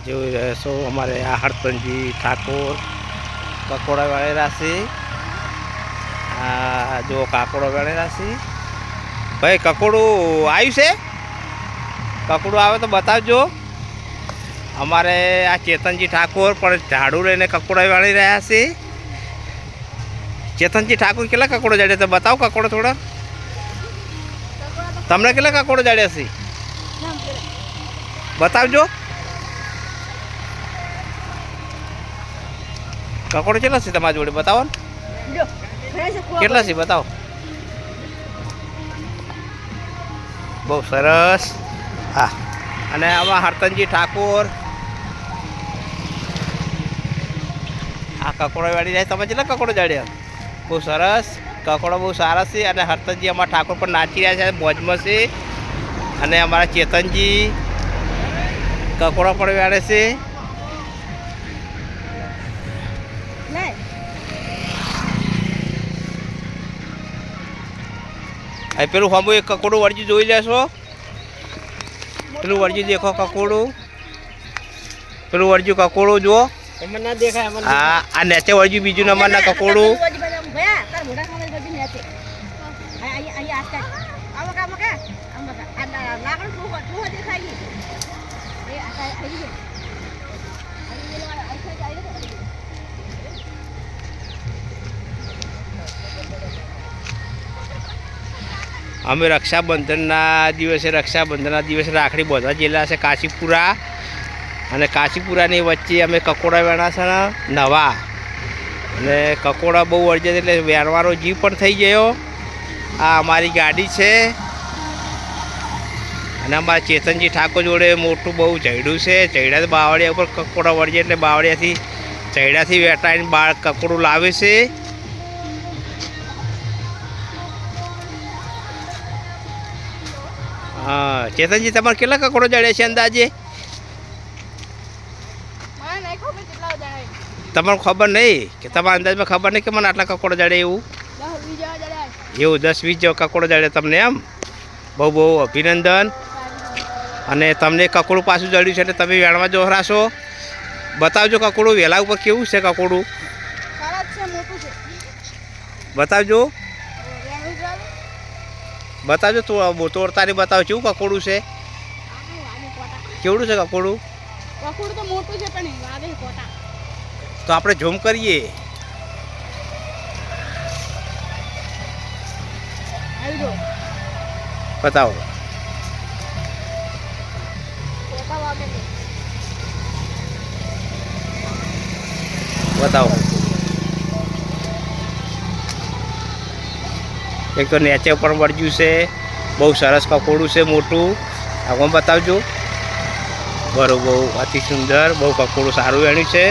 જોઈ રહ્યા છો અમારે આ હરપનજી ઠાકોર કકોડા વાળેલા છે। આ જો કાકોડો વાળેલા છે ભાઈ। કકોડું આવ્યું છે? કકોડું આવે તો બતાવજો। અમારે આ ચેતનજી ઠાકોર પણ ઝાડુ લઈને કકોડા વાળી રહ્યા છે। ચેતનજી ઠાકોર કેટલા કકોડો જાડ્યા તો બતાવો કકોડો થોડા। તમને કેટલા કકોડો જાડ્યા છે બતાવજો। કકોડો કેટલા છે તમારી જોડે બતાવો ને, કેટલા છે બતાવો। બહુ સરસ। હા, અને આમાં હરતનજી ઠાકોર આ કકોડો વાળી જાય। તમે કેટલા કકોડો જાડ્યા? બહુ સરસ, કકોડો બહુ સારા છે। અને હરતનજી અમારા ઠાકોર પણ નાચી રહ્યા છે, મોજમાં છે। અને અમારા ચેતનજી કકોડો પણ વાળે છે। પેલું હમું એક કકોડું વળજી જોઈ લેશો। પેલું વળજી દેખો કકોડું, પેલું વળજ્યું કકોડું જુઓ। હા, આ નેચે વળજ્યું બીજું નંબરના કકોડું। અમે રક્ષાબંધનના દિવસે રાખડી બાંધવા ગયેલા છે કાશીપુરા। અને કાશીપુરાની વચ્ચે અમે કકોડા વેણા છે નવા। અને કકોડા બહુ વળજે એટલે વેણવાનો જીવ પણ થઈ ગયો। આ અમારી ગાડી છે। અને અમારા ચેતનજી ઠાકોર જોડે મોટું બહુ ચડ્યું છે। ચડ્યા બાવળિયા ઉપર કકોડા વળજે એટલે બાવળિયાથી ચડ્યાથી વેટાઈને બાળ કકોડું લાવે છે। હા, ચેતનજી તમારે કેટલા કકોડો જાડ્યા છે અંદાજે? તમારે ખબર નહીં કે તમારા અંદાજમાં ખબર નહીં કે મને આટલા કકોડો જાડે એવું? એવું 10-20 જેવો કકોડો જાડે તમને એમ? બહુ બહુ અભિનંદન। અને તમને કકોડું પાછું જડ્યું છે એટલે તમે વેણવા જોહરાશો। બતાવજો કકોડું વેલા ઉપર કેવું છે કકોડું બતાવજો। બતાવજો તોડતાની બતાવો કેવું કકોડું છે, કેવડું છે કકોડું? તો મોટું છે પણ વાગે કોટા। તો આપણે ઝૂમ કરીએ। બતાવો બતાવો। એક તો નેચે પણ વળગ્યું છે, બહુ સરસ કકોડું છે મોટું। આમાં બતાવજો। બરોબર, અતિ સુંદર, બહુ કકોડું સારું વેણ્યું છે।